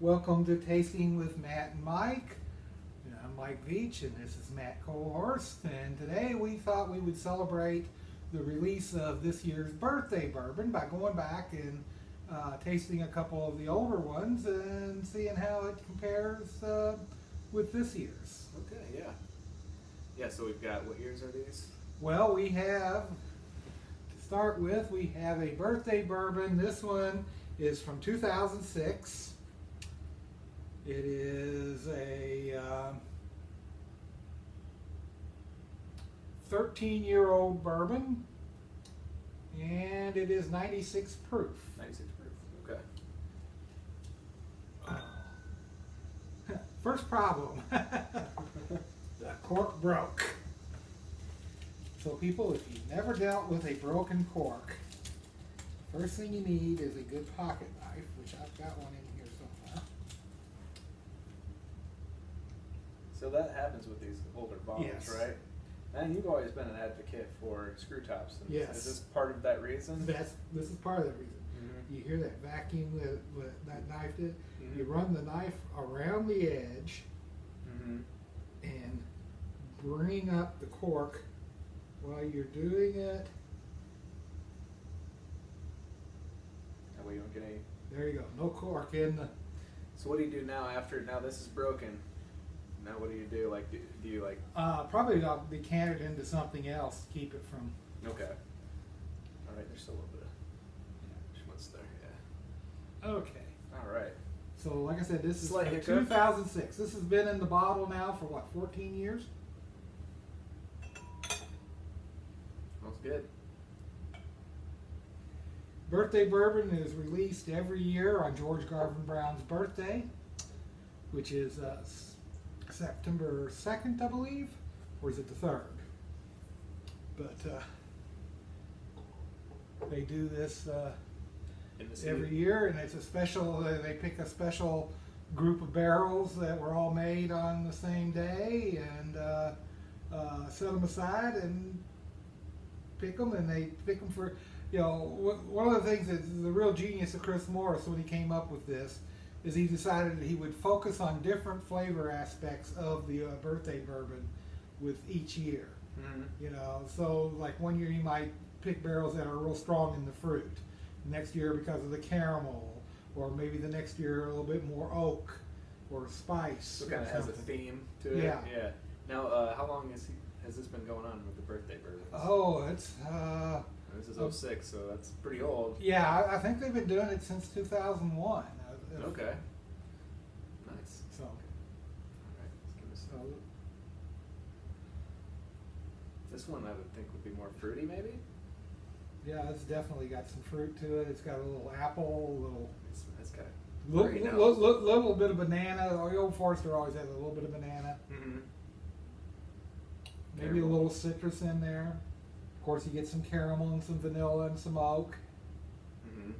Welcome to Tasting with Matt and Mike. And I'm Mike Veach and this is Matt Kohorst. And today we thought we would celebrate the release of this year's birthday bourbon by going back and tasting a couple of the older ones and seeing how it compares with this year's. Okay, yeah. Yeah, so we've got, what years are these? Well, we have, to start with, we have a birthday bourbon. This one is from 2006. It is a 13-year-old bourbon, and it is 96 proof. 96 proof, okay. First problem, the cork broke. So people, if you've never dealt with a broken cork, first thing you need is a good pocket knife, which I've got one in here somewhere. So that happens with these older bottles, Yes. right? And you've always been an advocate for screw tops. And Yes. Is this part of that reason? This is part of the reason. Mm-hmm. You hear that vacuum that knife did? Mm-hmm. You run the knife around the edge Mm-hmm. and bring up the cork while you're doing it. That way you don't get any. There you go. No cork in the. So what do you do now now this is broken? Now what do you do? Like, do you like? Probably I'll decant it into something else to keep it from. Okay. All right, there's still a little bit of schmutz there, yeah. Okay. All right. So like I said, this is Slight from hiccup. 2006. This has been in the bottle now for what, 14 years? Smells good. Birthday bourbon is released every year on George Garvin Brown's birthday, which is September 2nd, I believe, or is it the 3rd? But they do this In the every season. year, and it's a special. They pick a special group of barrels that were all made on the same day, and set them aside and pick them. And they pick them for, you know, one of the things that's the real genius of Chris Morris when he came up with this is he decided that he would focus on different flavor aspects of the birthday bourbon with each year. Mm-hmm. You know, so like one year you might pick barrels that are real strong in the fruit. Next year because of the caramel, or maybe the next year a little bit more oak or spice. So it kind of has a theme to it. Yeah. Yeah. Now, how long has this been going on with the birthday bourbons? Oh, it's This is 06, so that's pretty old. yeah. I think they've been doing it since 2001. Okay. Nice. So, All right. Let's give this. so This one I would think would be more fruity, maybe. yeah, it's definitely got some fruit to it. It's got a little apple, a little. It's got Little bit of banana. Or Old Forester always has a little bit of banana. Mm-hmm. Maybe a little citrus in there. Of course, you get some caramel and some vanilla and some oak. Mm-hmm.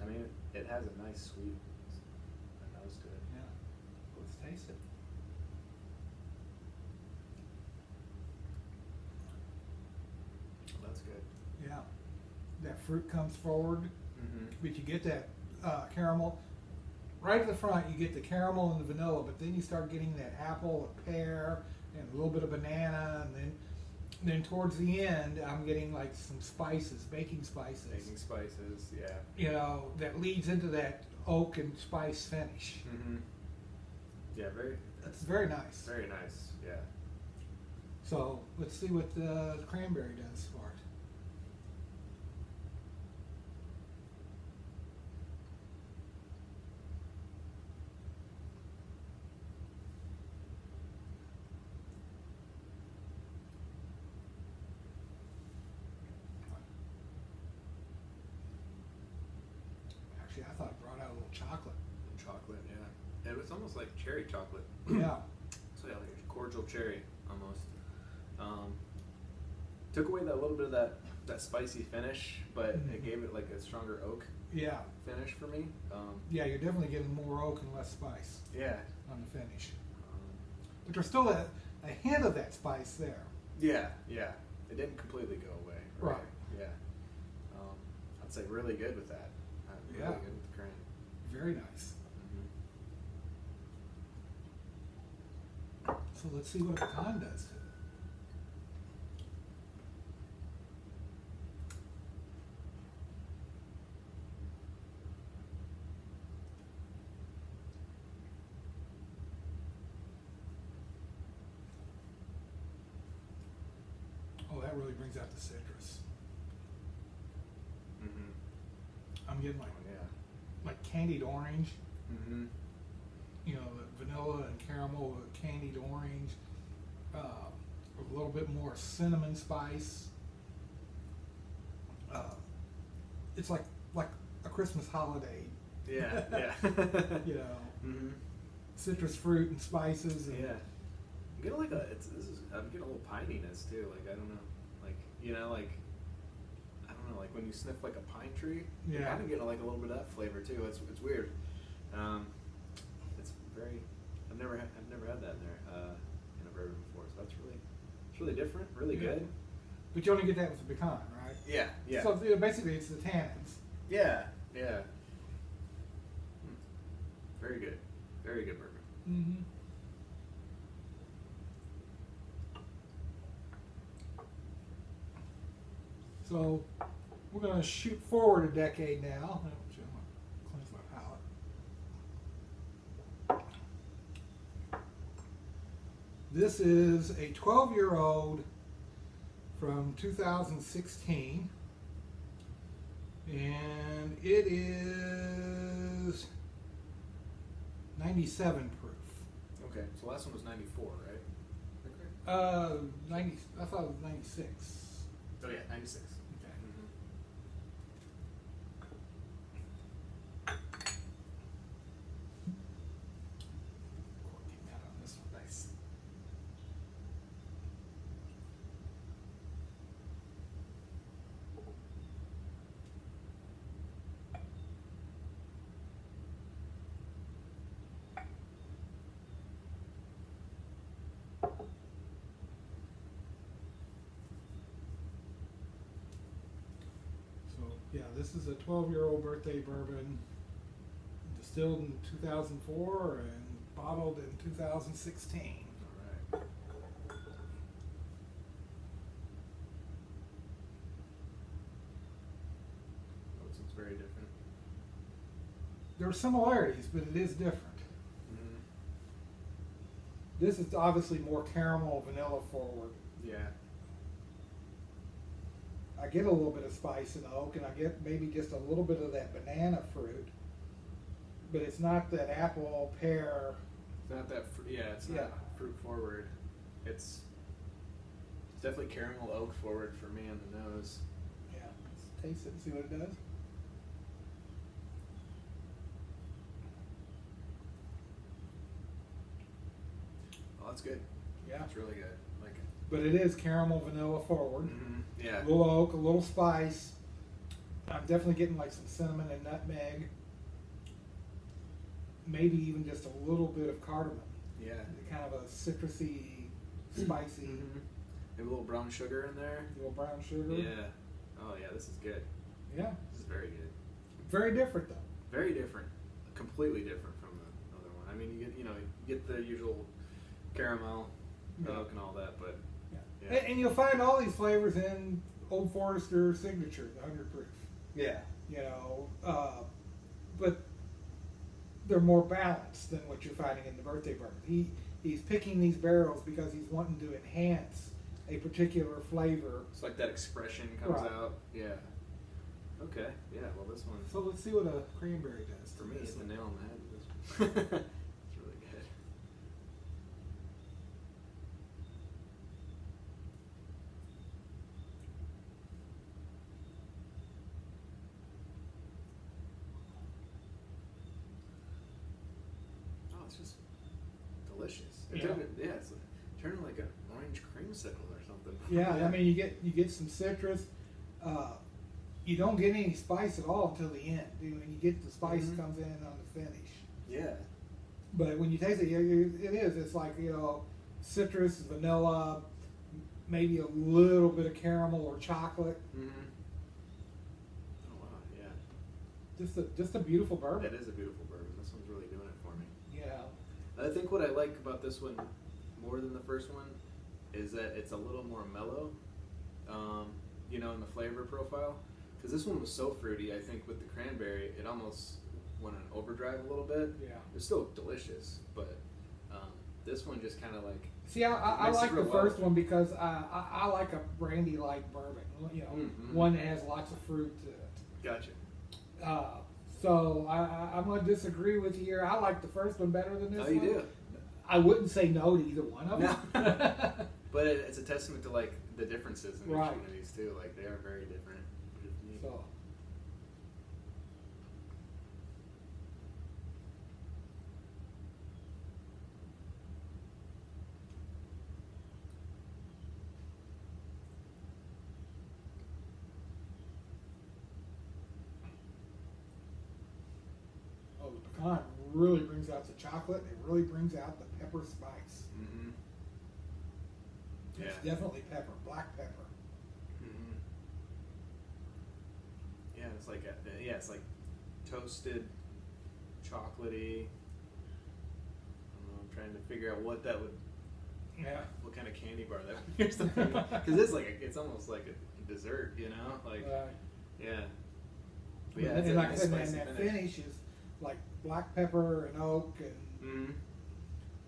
I mean, it has a nice sweet nose to it. Yeah. Let's taste it. Well, that's good. Yeah. That fruit comes forward, Mm-hmm. but you get that caramel. Right at the front, you get the caramel and the vanilla, but then you start getting that apple, a pear, and a little bit of banana, and then towards the end, I'm getting like some spices, baking spices. Baking spices, yeah. You know, that leads into that oak and spice finish. Mm-hmm. Yeah, It's very nice. very nice. Yeah. So let's see what the cranberry does for it. Actually, I thought it brought out a little chocolate. Chocolate, yeah. It was almost like cherry chocolate. Yeah. So yeah, like a cordial cherry almost. Took away that little bit of that spicy finish, but it gave it like a stronger oak Yeah. finish for me. Yeah, you're definitely getting more oak and less spice Yeah. on the finish. But there's still a hint of that spice there. Yeah, yeah. It didn't completely go away. Right. Yeah. I'd say really good with that. Really Yeah. good with the cran. Very nice. So let's see what a pecan does to it. Oh, that really brings out the citrus. I'm getting like candied orange. You know, the vanilla and caramel, the candied orange, a little bit more cinnamon spice. It's like a Christmas holiday. Yeah. You know, citrus fruit and spices. And I'm getting like I'm getting a little pininess too. Like I don't know, like you know, like I don't know, like when you sniff like a pine tree. Yeah. You're kind of getting like a little bit of that flavor too. It's weird. It's very. I've never had that in there in a bourbon before. So it's really different. Really good. But you only get that with the pecan, right? Yeah. So basically, it's the tannins. Yeah. Very good. Very good bourbon. Mm-hmm. So we're going to shoot forward a decade now. Cleanse my palate. This is a 12-year-old from 2016, and it is 97 proof. Okay, so last one was 94, right? 90. I thought it was 96. Oh yeah, 96. Okay. Cork came out on this one. Nice. So yeah, this is a 12-year-old birthday bourbon, distilled in 2004 and bottled in 2016. All right. Oh, so it's very different. There are similarities, but it is different. This is obviously more caramel, vanilla forward. Yeah. I get a little bit of spice and oak, and I get maybe just a little bit of that banana fruit, but it's not that apple, pear. It's not that. It's not fruit forward. It's definitely caramel oak forward for me on the nose. Yeah, let's taste it and see what it does. Oh, that's good. Yeah, It's really good. I like it. but it is caramel, vanilla forward. Yeah. A little oak, a little spice. I'm definitely getting like some cinnamon and nutmeg. Maybe even just a little bit of cardamom. Yeah. Kind of a citrusy, spicy, Maybe a little brown sugar in there. little brown sugar. Yeah. Oh yeah, this is good. Yeah. This is very good. Very different though. Very different. Completely different from the other one. I mean, you get the usual caramel, oak, and all that, but Yeah. And you'll find all these flavors in Old Forester Signature, the Underproof. yeah. You know, but they're more balanced than what you're finding in the birthday bourbon. He's picking these barrels because he's wanting to enhance a particular flavor. It's like that expression comes Right. out. Yeah. Okay. Yeah. Well, this one So let's see what a cranberry does to for me this is the one. nail on the head with this one. It's really good. Oh, it's just delicious. It's turning like an orange creamsicle or something. Yeah, I mean you get some citrus. You don't get any spice at all until the end. When you get the spice comes in on the finish. Yeah. But when you taste it, it's like, citrus, vanilla, maybe a little bit of caramel or chocolate. Oh wow, yeah. just a beautiful bourbon. That is a beautiful bourbon. This one's really doing it for me. Yeah. I think what I like about this one more than the first one is that it's a little more mellow, you know, in the flavor profile. Because this one was so fruity, I think with the cranberry, it almost went in overdrive a little bit. Yeah. It's still delicious, but this one just kind of like... See, I mixes like the real well. first one because I like a brandy-like bourbon. You know, one that has lots of fruit to it. Gotcha. So I'm going to disagree with you here. I like the first one better than this Oh, you one. do? I wouldn't say no to either one of them. No. But it's a testament to like the differences in each Right. one of these too. Like they are very different. Which is neat. So. Oh, the pecan really brings out the chocolate. It really brings out the pepper spice. Mm-hmm. Yeah. It's definitely pepper, black pepper. Mm-hmm. Yeah, it's like it's like toasted, chocolatey. I don't know, I'm trying to figure out what that would, Yeah. what kind of candy bar that would be or something. Because it's like it's almost like a dessert, you know? Like yeah. But yeah, it's and a like I nice said, spicy that finish is like black pepper and oak and Mm-hmm.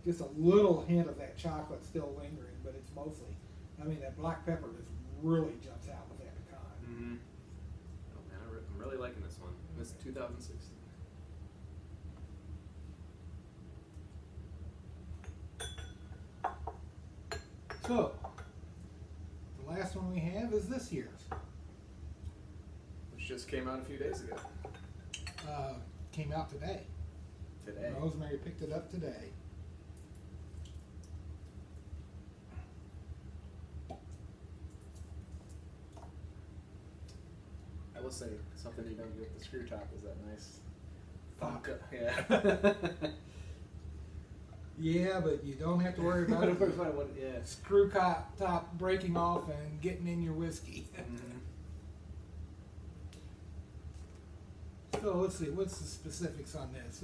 just a little hint of that chocolate still lingering, but it's mostly, I mean, that black pepper just really jumps out with that pecan. Mm-hmm. Oh man, I'm really liking this one. This is 2016. So, the last one we have is this year's. Which just came out a few days ago. Came out today. Today. Rosemary picked it up today. I will say something you don't get with the screw top is that nice Fuck. Yeah. Yeah, but you don't have to worry about it. Yeah. Screw top breaking off and getting in your whiskey. Mm-hmm. So let's see, what's the specifics on this?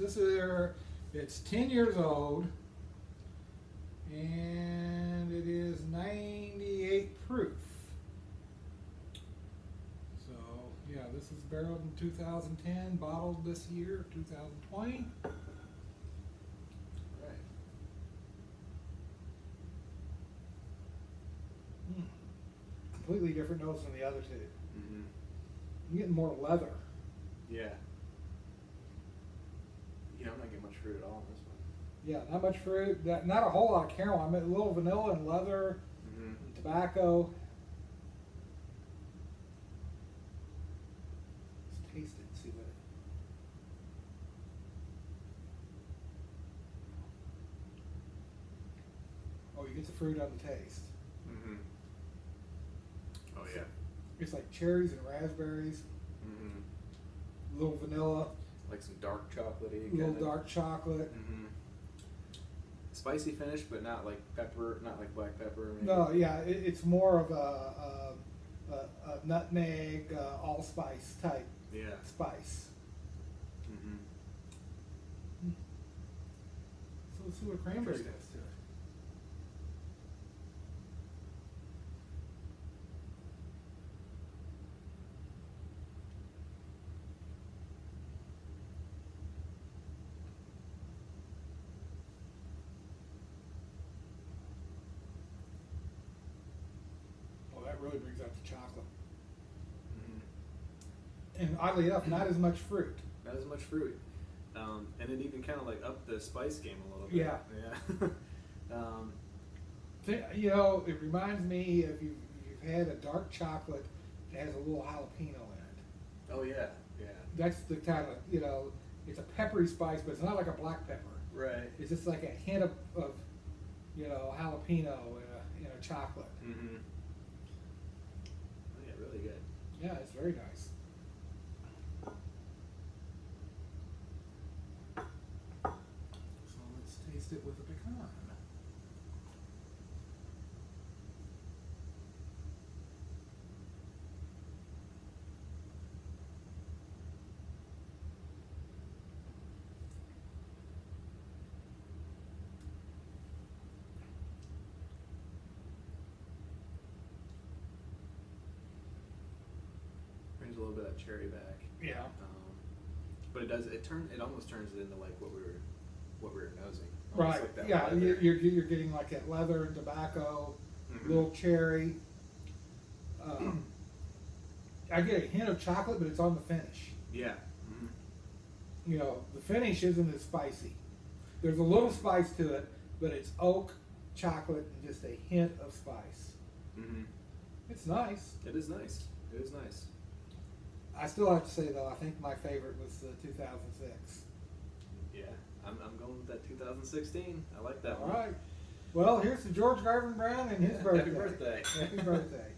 It's 10 years old, and it is 98 proof. So yeah, this is barreled in 2010, bottled this year, 2020. Right. Completely different notes than the other two. Mm-hmm. I'm getting more leather. Yeah. You know, I'm not getting much fruit at all in this one. Yeah, not much fruit. Not a whole lot of caramel. I mean, a little vanilla and leather, Mm-hmm. and tobacco. Let's taste it and see what it. Oh, you get the fruit on the taste. Mm-hmm. Oh yeah. It's like cherries and raspberries, Mm-hmm. a little vanilla, Like some dark chocolatey. a little kinda. dark chocolate. Mm-hmm. Spicy finish, but not like pepper, not like black pepper. Maybe. No, yeah, it's more of a nutmeg, allspice type Yeah. spice. Mm-hmm. So let's see what cranberry does Interesting. to it. Oh, that really brings out the chocolate. Mm-hmm. And oddly enough, not as much fruit. Not as much fruit. And it even kind of like upped the spice game a little bit. Yeah. Yeah. You know, it reminds me if you've had a dark chocolate that has a little jalapeno in it. Oh yeah. Yeah. That's the kind of, you know, it's a peppery spice, but it's not like a black pepper. Right. It's just like a hint of you know, jalapeno in a chocolate. Mm-hmm. Oh, yeah, really good. Yeah, it's very nice. So let's taste it with the pecan. little bit of that cherry back. Yeah. But it does. It almost turns it into like what we were nosing. Almost Right. Like that Yeah. leather. You're getting like that leather and tobacco, Mhm. little cherry. I get a hint of chocolate, but it's on the finish. Yeah. Mhm. You know, the finish isn't as spicy. There's a little spice to it, but it's oak, chocolate, and just a hint of spice. Mhm. It's nice. It is nice. It is nice. I still have to say though, I think my favorite was the 2006. Yeah. I'm going with that 2016. I like that All one. right. Well, here's to George Garvin Brown and his birthday. Happy birthday. Happy birthday.